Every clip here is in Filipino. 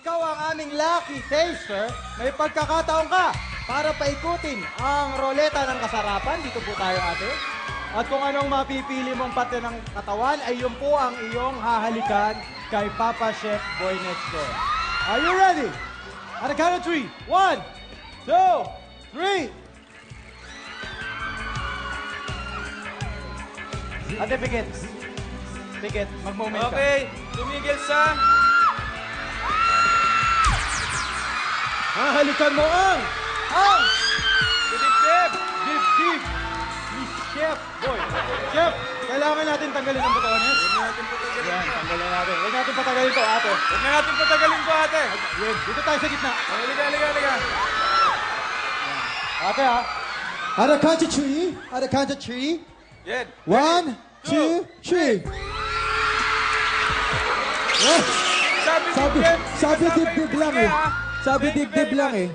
ikaw ang aming lucky taster, may pagkakataon ka para paikutin ang roleta ng kasarapan. Dito po tayo, ate. At kung anong mapipili mong parte ng katawan, ay yun po ang iyong hahalikan kay Papa Chef Boy next door. Are you ready? At the count of 3. 1, 2, 3. Ate, pikit. Pikit, mag-moment ka. Okay, tumigil sa... Hahalikan mo ang Dibdib! dibdib ni Chef Boy. Chef, kailangan natin tanggalin ang botones. Huwag na natin patagalin. Yan, tanggalin natin. Huwag natin patagalin to, ate. Huwag na natin patagalin ko, ate. Yan, dito tayo sa gitna. Halika, halika, halika. Ate, ha? At the count of 3. At the count of 3. Yan. 1, 2, 3. Sabi dibdib lang eh. Sabi dibdib lang eh.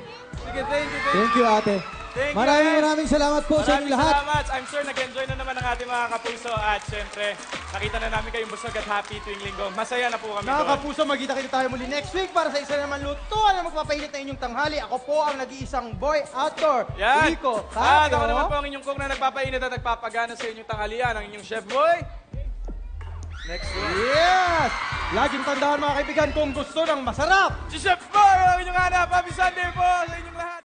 Sige, thank you, thank you. Thank you, ate. Thank you, Maraming salamat po sa inyong lahat. Maraming salamat. I'm sure nag-enjoy na naman ang ating mga kapuso at syempre, nakita na namin kayong busog at happy tuwing linggo. Masaya na po kami doon. Nakakapuso, magkita-kita tayo muli next week para sa isa naman lutuan na magpapainit na inyong tanghali. Ako po ang nag-iisang boy outdoor, Yan. Rico At Tapio. ako naman po ang inyong cook na nagpapainit at nagpapagana sa inyong tanghalian, ang inyong chef boy. Next week. Yes! Laging tandaan mga kaibigan, kung gusto ng masarap, Si Chef Boy, ang inyong hanap. Happy Sunday po sa inyong lahat.